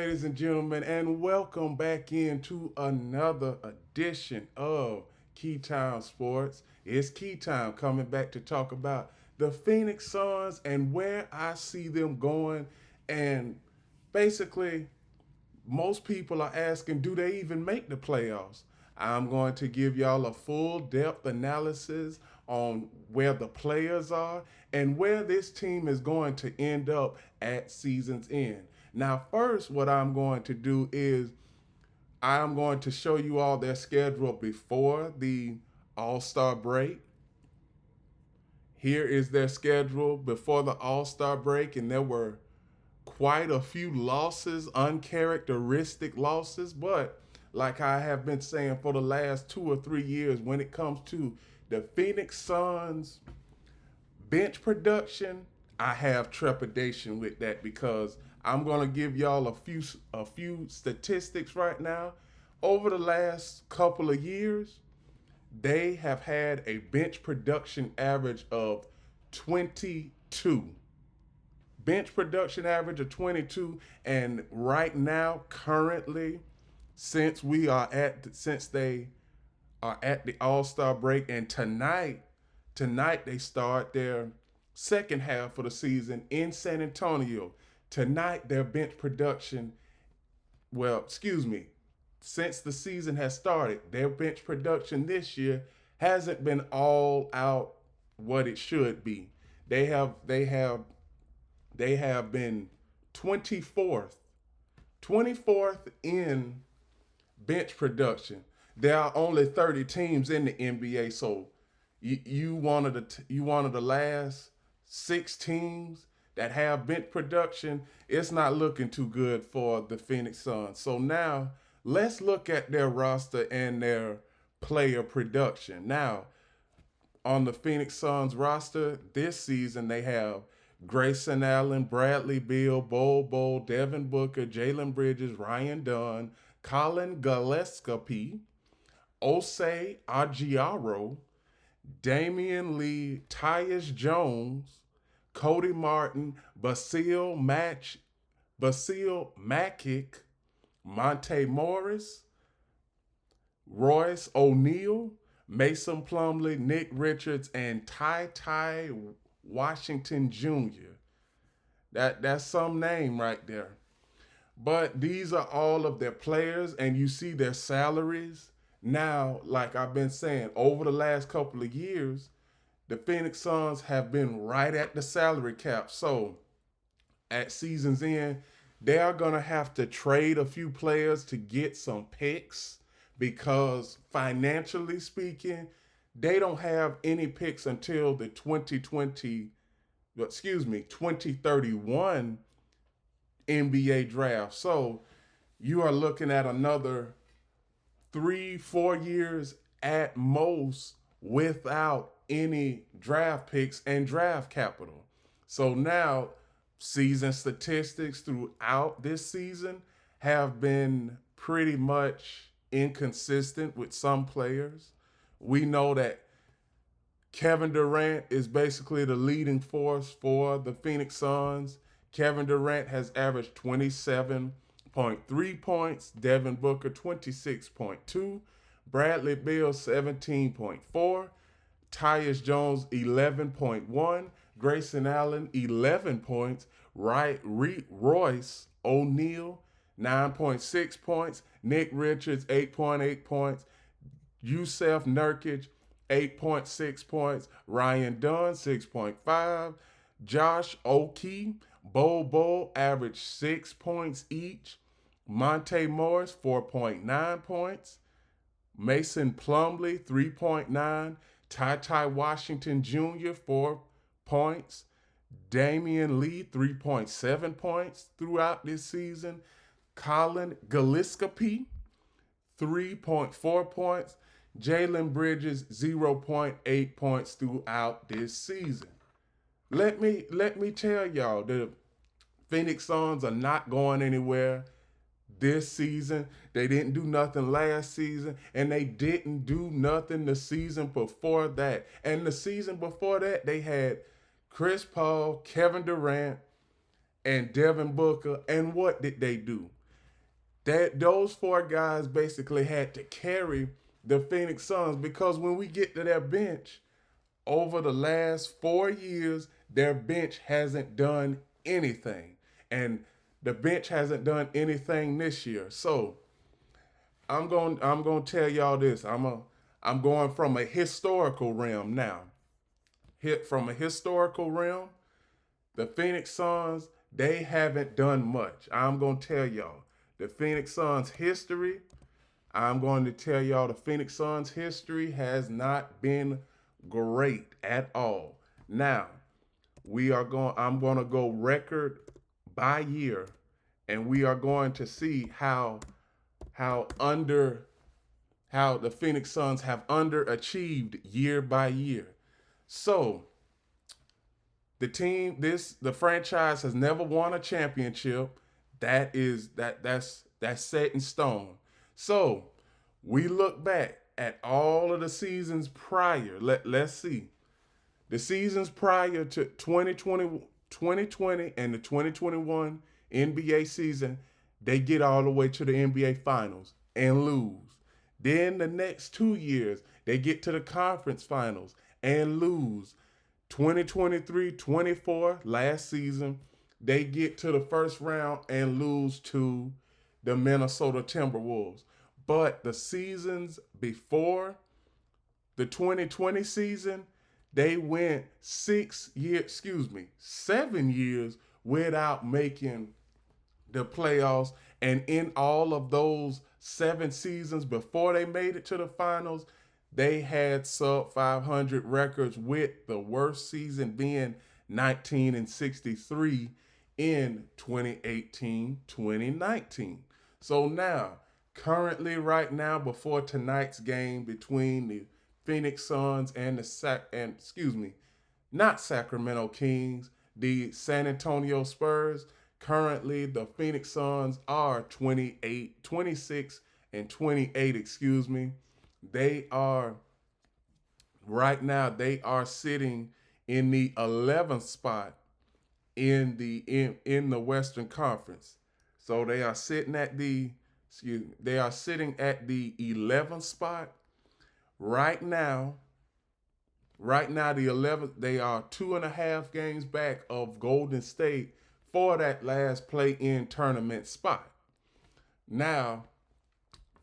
ladies and gentlemen, and welcome back into another edition of Key Time Sports. It's Key Time coming back to talk about the Phoenix Suns and where I see them going. And basically, most people are asking, do they even make the playoffs? I'm going to give y'all a full depth analysis on where the players are and where this team is going to end up at season's end. Now, first, what I'm going to do is I'm going to show you all their schedule before the All Star break. Here is their schedule before the All Star break, and there were quite a few losses, uncharacteristic losses, but like I have been saying for the last 2 or 3 years, when it comes to the Phoenix Suns bench production, I have trepidation with that because I'm gonna give y'all a few statistics right now. Over the last couple of years, they have had a bench production average of 22. Bench production average of 22, and right now, currently, since they are at the All-Star break, and tonight they start their second half of the season in San Antonio. Tonight their bench production, well, excuse me, since the season has started, their bench production this year hasn't been all out what it should be. They have been 24th 24th in bench production. There are only 30 teams in the NBA, so you one of the last 6 teams that have bench production. It's not looking too good for the Phoenix Suns. So now let's look at their roster and their player production. Now, on the Phoenix Suns roster this season, they have Grayson Allen, Bradley Beal, Bol, Devin Booker, Jalen Bridges, Ryan Dunn, Colin Gillespie, Osei Agiaro, Damian Lee, Tyus Jones, Cody Martin, Basil Makic, Monte Morris, Royce O'Neal, Mason Plumlee, Nick Richards, and Ty Washington Jr. That's some name right there. But these are all of their players, and you see their salaries. Now, like I've been saying, over the last couple of years, the Phoenix Suns have been right at the salary cap. So at season's end, they are going to have to trade a few players to get some picks because financially speaking, they don't have any picks until the 2031 NBA draft. So you are looking at another 3, 4 years at most without any draft picks and draft capital. So now season statistics throughout this season have been pretty much inconsistent with some players. We know that Kevin Durant is basically the leading force for the Phoenix Suns. Kevin Durant has averaged 27.3 points, Devin Booker 26.2, Bradley Beal 17.4, Tyus Jones 11.1, Grayson Allen 11 points, Royce O'Neal 9.6 points, Nick Richards 8.8 points, Yusef Nurkic 8.6 points, Ryan Dunn 6.5, Josh Okogie, Bol averaged 6 points each, Monte Morris 4.9 points, Mason Plumlee 3.9, Ty Washington Jr. 4 points, Damian Lee 3.7 points throughout this season, Colin Gillespie 3.4 points, Jalen Bridges 0.8 points throughout this season. Let me tell y'all, the Phoenix Suns are not going anywhere this season. They didn't do nothing last season, and they didn't do nothing the season before that. And the season before that, they had Chris Paul, Kevin Durant, and Devin Booker. And what did they do? that those four guys basically had to carry the Phoenix Suns, because when we get to their bench, over the last 4 years, their bench hasn't done anything. And the bench hasn't done anything this year. So I'm going to tell y'all this. I'm going from a historical realm now. Hit from a historical realm, the Phoenix Suns, they haven't done much. I'm going to tell y'all the Phoenix Suns history. I'm going to tell y'all the Phoenix Suns history has not been great at all. Now, I'm going to go record by year, and we are going to see how under how the Phoenix Suns have underachieved year by year. So, the franchise has never won a championship. That's set in stone. So we look back at all of the seasons prior. Let's see. The seasons prior to 2020 and the 2021 NBA season, they get all the way to the NBA finals and lose. Then the next 2 years, they get to the conference finals and lose. 2023-24 last season, they get to the first round and lose to the Minnesota Timberwolves. But the seasons before the 2020 season, they went 7 years without making the playoffs. And in all of those 7 seasons before they made it to the finals, they had sub 500 records, with the worst season being 1963 in 2018-2019. So now, currently right now, before tonight's game between the Phoenix Suns and not Sacramento Kings, the San Antonio Spurs, currently the Phoenix Suns are 26 and 28, They are they are sitting in the 11th spot in the Western Conference. So they are sitting at the 11th spot right now. Right now, the 11th, they are 2.5 games back of Golden State for that last play-in tournament spot. Now,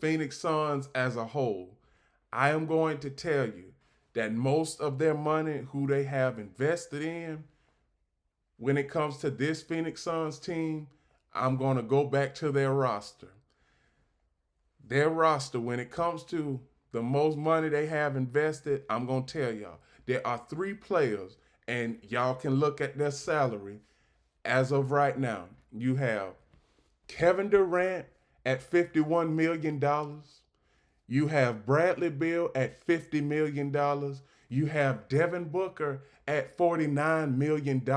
Phoenix Suns as a whole, I am going to tell you that most of their money, who they have invested in, when it comes to this Phoenix Suns team, I'm going to go back to their roster. Their roster, when it comes to the most money they have invested, I'm going to tell y'all, there are 3 players, and y'all can look at their salary as of right now. You have Kevin Durant at $51 million. You have Bradley Beal at $50 million. You have Devin Booker at $49 million.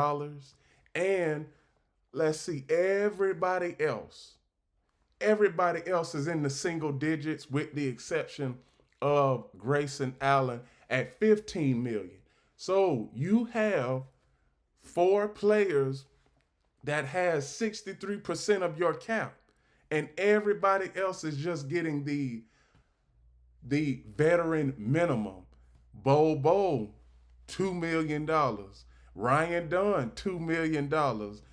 And let's see, everybody else is in the single digits, with the exception of Grayson Allen at $15 million. So you have 4 players that has 63% of your cap, and everybody else is just getting the veteran minimum. Bo, $2 million. Ryan Dunn, $2 million.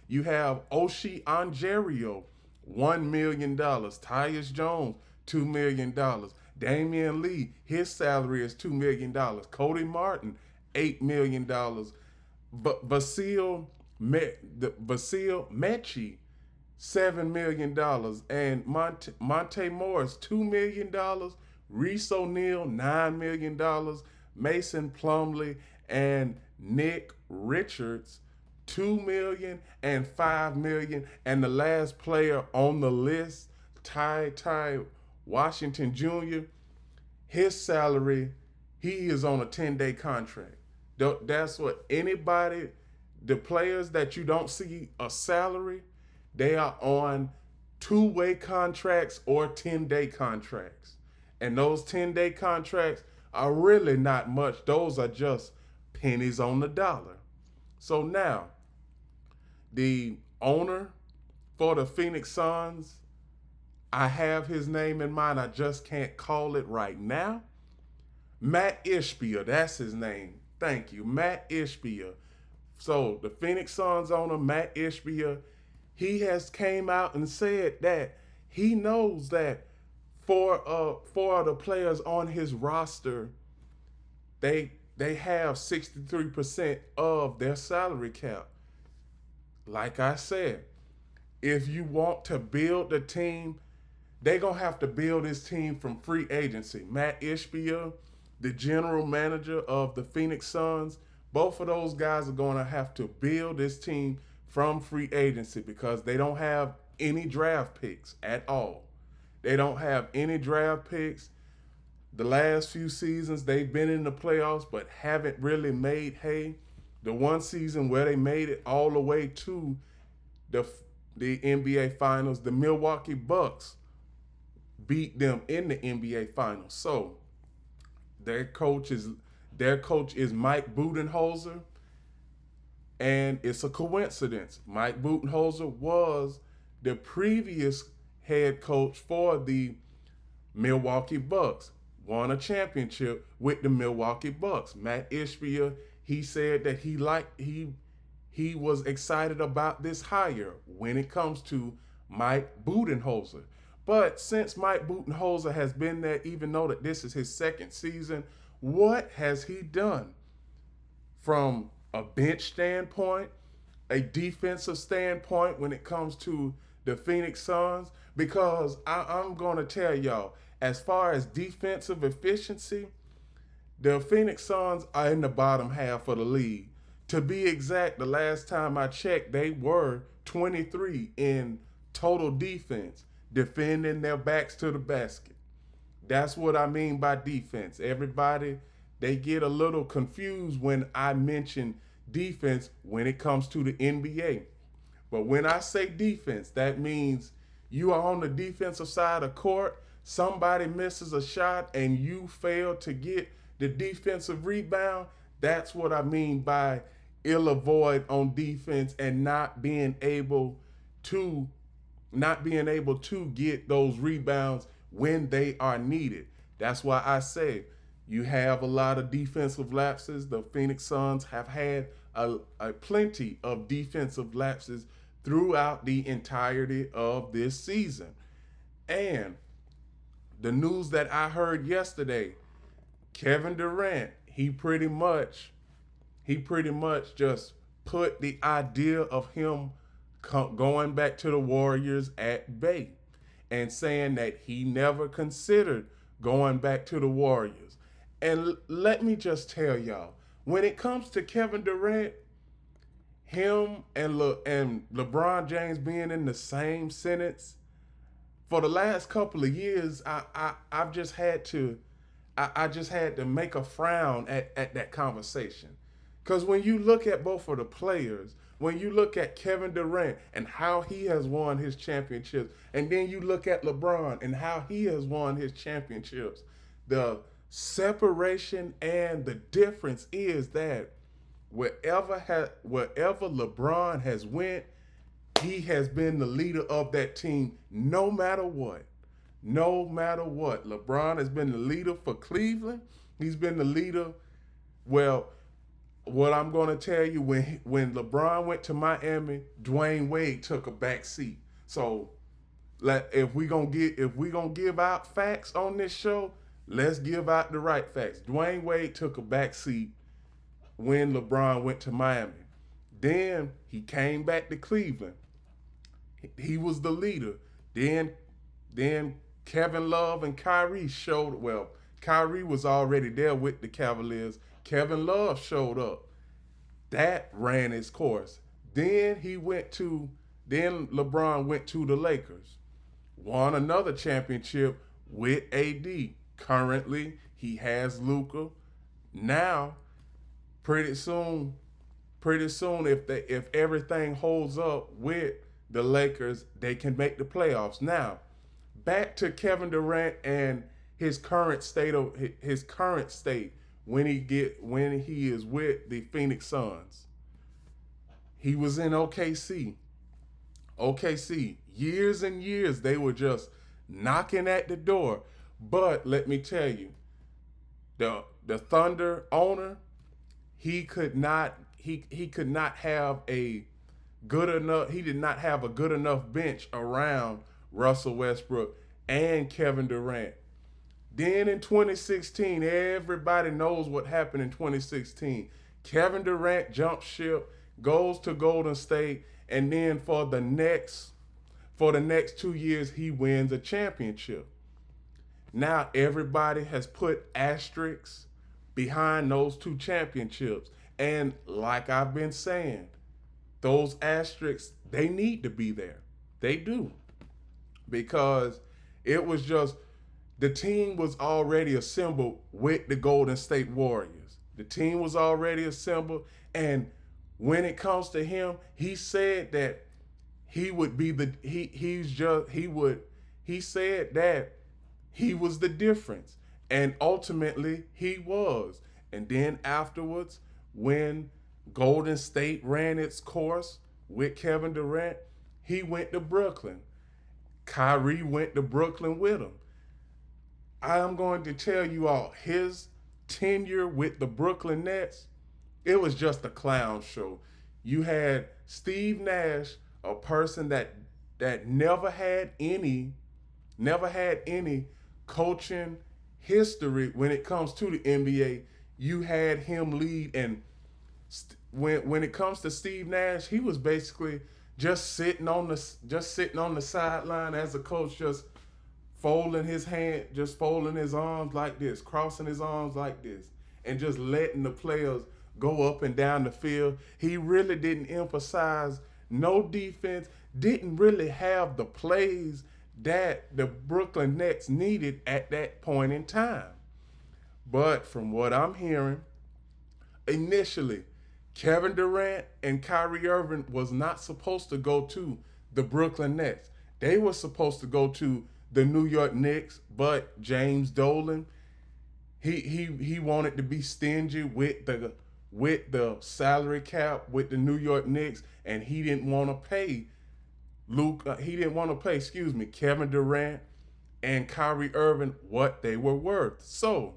You have Oshie Angerio, $1 million. Tyus Jones, $2 million. Damian Lee, his salary is $2 million. Cody Martin, $8 million. Vasil Mechie, $7 million. And Monte Morris, $2 million. Reese O'Neal, $9 million. Mason Plumlee and Nick Richards, $2 million and $5 million. And the last player on the list, Ty Washington Jr., his salary, he is on a 10-day contract. That's what the players that you don't see a salary, they are on 2-way contracts or 10-day contracts. And those 10-day contracts are really not much. Those are just pennies on the dollar. So now, the owner for the Phoenix Suns, I have his name in mind. I just can't call it right now. Matt Ishbia, that's his name. Thank you, Matt Ishbia. So the Phoenix Suns owner, Matt Ishbia, he has came out and said that he knows that four of the players on his roster, they have 63% of their salary cap. Like I said, if you want to build a team, they gonna have to build this team from free agency. Matt Ishbia, the general manager of the Phoenix Suns, both of those guys are gonna have to build this team from free agency because they don't have any draft picks at all. They don't have any draft picks. The last few seasons they've been in the playoffs but haven't really made hay. The one season where they made it all the way to the the NBA Finals, the Milwaukee Bucks beat them in the NBA Finals. So their coach is their coach is Mike Budenholzer, and it's a coincidence. Mike Budenholzer was the previous head coach for the Milwaukee Bucks. Won a championship with the Milwaukee Bucks. Matt Ishbia, he said that he was excited about this hire when it comes to Mike Budenholzer. But since Mike Budenholzer has been there, even though that this is his second season, what has he done from a bench standpoint, a defensive standpoint when it comes to the Phoenix Suns? Because I'm going to tell y'all, as far as defensive efficiency, the Phoenix Suns are in the bottom half of the league. To be exact, the last time I checked, they were 23 in total defense, defending their backs to the basket. That's what I mean by defense. Everybody, they get a little confused when I mention defense when it comes to the NBA. But when I say defense, that means you are on the defensive side of court, somebody misses a shot, and you fail to get the defensive rebound. That's what I mean by ill avoid on defense and not being able to get those rebounds when they are needed. That's why I say you have a lot of defensive lapses. The Phoenix Suns have had a plenty of defensive lapses throughout the entirety of this season. And the news that I heard yesterday, Kevin Durant, he pretty much just put the idea of him going back to the Warriors at bay and saying that he never considered going back to the Warriors. And let me just tell y'all, when it comes to Kevin Durant, him and LeBron James being in the same sentence for the last couple of years, I've just had to I just had to make a frown at that conversation. Because when you look at both of the players, when you look at Kevin Durant and how he has won his championships, and then you look at LeBron and how he has won his championships, the separation and the difference is that wherever LeBron has went, he has been the leader of that team no matter what. No matter what. LeBron has been the leader for Cleveland. He's been the leader. Well, what I'm going to tell you, when LeBron went to Miami, Dwayne Wade took a back seat. So, if we gonna give out facts on this show, let's give out the right facts. Dwayne Wade took a back seat when LeBron went to Miami. Then he came back to Cleveland. He was the leader. Then Kevin Love and Kyrie showed. Well, Kyrie was already there with the Cavaliers. Kevin Love showed up. That ran its course. Then LeBron went to the Lakers. Won another championship with AD. Currently, he has Luka. Now, pretty soon, if everything holds up with the Lakers, they can make the playoffs. Now, back to Kevin Durant and his current state when he is with the Phoenix Suns. He was in OKC. OKC, years and years, they were just knocking at the door. But let me tell you, the Thunder owner, he could not have a good enough he did not have a good enough bench around Russell Westbrook and Kevin Durant. Then in 2016, everybody knows what happened in 2016. Kevin Durant jumps ship, goes to Golden State, and then for the next 2 years he wins a championship. Now everybody has put asterisks behind those two championships. And like I've been saying, those asterisks, they need to be there. They do. Because it was just, the team was already assembled with the Golden State Warriors. The team was already assembled. And when it comes to him, he said that he would be the, he said that he was the difference. And ultimately, he was. And then afterwards, when Golden State ran its course with Kevin Durant, he went to Brooklyn. Kyrie went to Brooklyn with him. I'm going to tell you all, his tenure with the Brooklyn Nets, it was just a clown show. You had Steve Nash, a person that never had any coaching history when it comes to the NBA. You had him lead, and when it comes to Steve Nash, he was basically just sitting on the sideline as a coach, just folding his hand, just folding his arms like this, crossing his arms like this, and just letting the players go up and down the field. He really didn't emphasize no defense, didn't really have the plays that the Brooklyn Nets needed at that point in time. But from what I'm hearing, initially, Kevin Durant and Kyrie Irving was not supposed to go to the Brooklyn Nets. They were supposed to go to the New York Knicks, but James Dolan, he wanted to be stingy with the salary cap with the New York Knicks, and he didn't want to pay Kevin Durant and Kyrie Irving what they were worth. So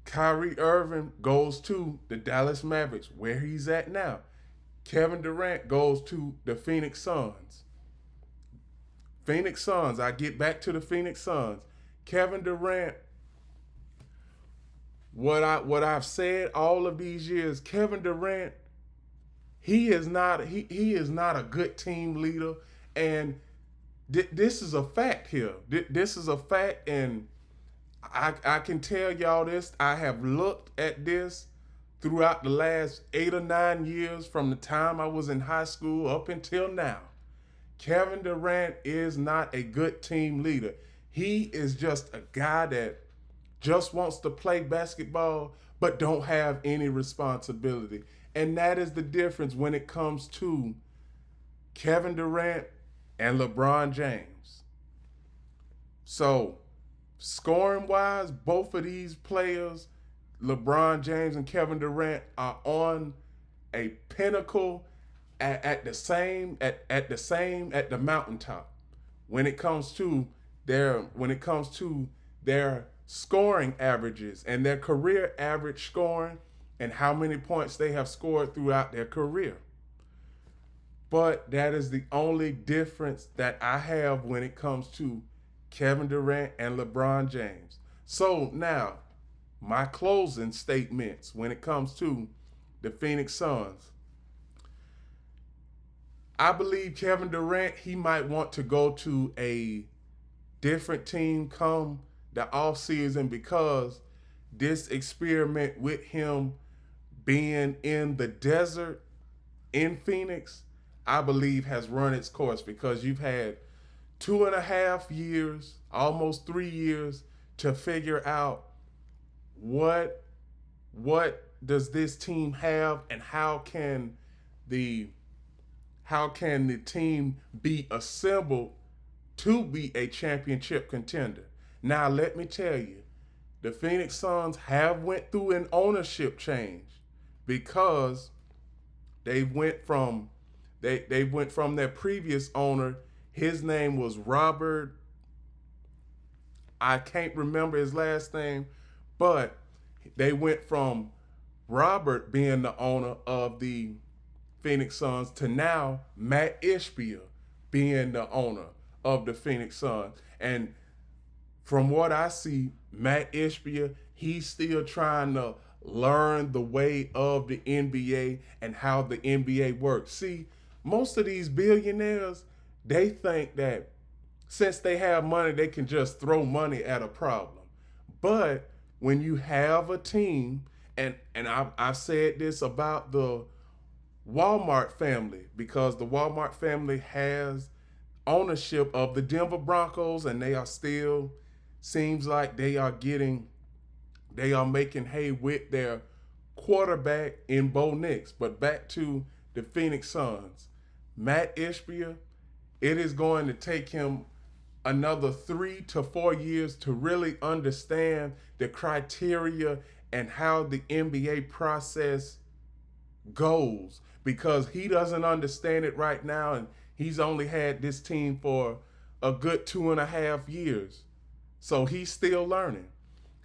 Kyrie Irving goes to the Dallas Mavericks, where he's at now. Kevin Durant goes to the Phoenix Suns. I get back to the Phoenix Suns. Kevin Durant, what I've said all of these years, Kevin Durant, he is not a good team leader, and this is a fact here. This is a fact, and I can tell y'all this. I have looked at this throughout the last 8 or 9 years from the time I was in high school up until now. Kevin Durant is not a good team leader. He is just a guy that just wants to play basketball but don't have any responsibility. And that is the difference when it comes to Kevin Durant and LeBron James. So, scoring wise, both of these players, LeBron James and Kevin Durant, are on a pinnacle at the mountaintop when it comes to their scoring averages and their career average scoring and how many points they have scored throughout their career. But that is the only difference that I have when it comes to Kevin Durant and LeBron James. So now, my closing statements when it comes to the Phoenix Suns. I believe Kevin Durant, he might want to go to a different team come the offseason, because this experiment with him being in the desert in Phoenix, I believe has run its course, because you've had 2.5 years, almost 3 years, to figure out what does this team have, and how can the team be assembled to be a championship contender. Now let me tell you, the Phoenix Suns have went through an ownership change, because they went from their previous owner. His name was Robert I can't remember his last name, but they went from Robert being the owner of the Phoenix Suns to now Matt Ishbia being the owner of the Phoenix Suns. And from what I see, Matt Ishbia, he's still trying to learn the way of the NBA and how the NBA works. See, most of these billionaires, they think that since they have money, they can just throw money at a problem. But when you have a team, and I've said this about the Walmart family, because the Walmart family has ownership of the Denver Broncos, and they are still, seems like they are making hay with their quarterback in Bo Nix. But back to the Phoenix Suns, Matt Ishbia, it is going to take him another 3 to 4 years to really understand the criteria and how the NBA process goes, because he doesn't understand it right now, and he's only had this team for a good 2.5 years. So he's still learning.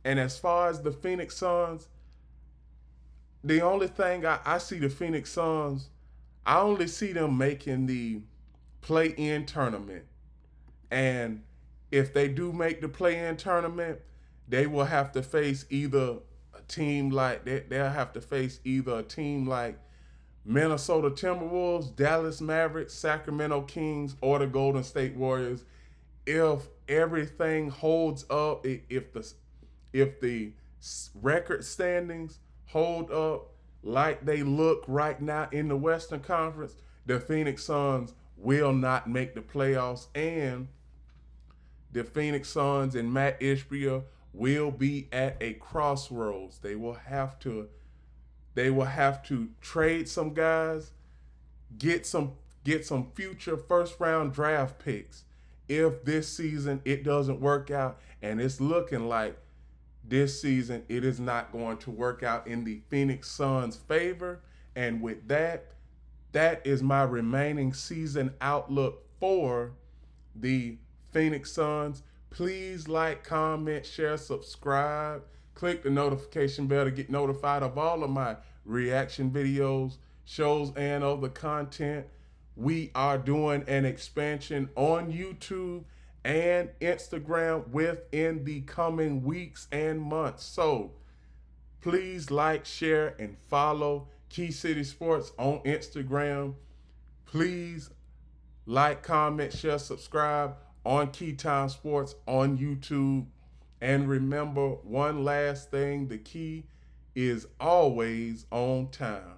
And as far as the Phoenix Suns, the only thing I see the Phoenix Suns, I only see them making the play in tournament. And if they do make the play in tournament, they will have to face either a team like they'll have to face either a team like Minnesota Timberwolves, Dallas Mavericks, Sacramento Kings, or the Golden State Warriors. If everything holds up, if the record standings hold up like they look right now in the Western Conference, the Phoenix Suns will not make the playoffs, and the Phoenix Suns and Matt Ishbia will be at a crossroads. They will have to trade some guys, get some future first round draft picks if this season it doesn't work out, and it's looking like this season it is not going to work out in the Phoenix Suns' favor. And with that, that is my remaining season outlook for the Phoenix Suns. Please like, comment, share, subscribe. Click the notification bell to get notified of all of my reaction videos, shows, and other content. We are doing an expansion on YouTube and Instagram within the coming weeks and months. So please like, share, and follow Key City Sports on Instagram. Please like, comment, share, subscribe on Key Time Sports on YouTube. And remember one last thing, the key is always on time.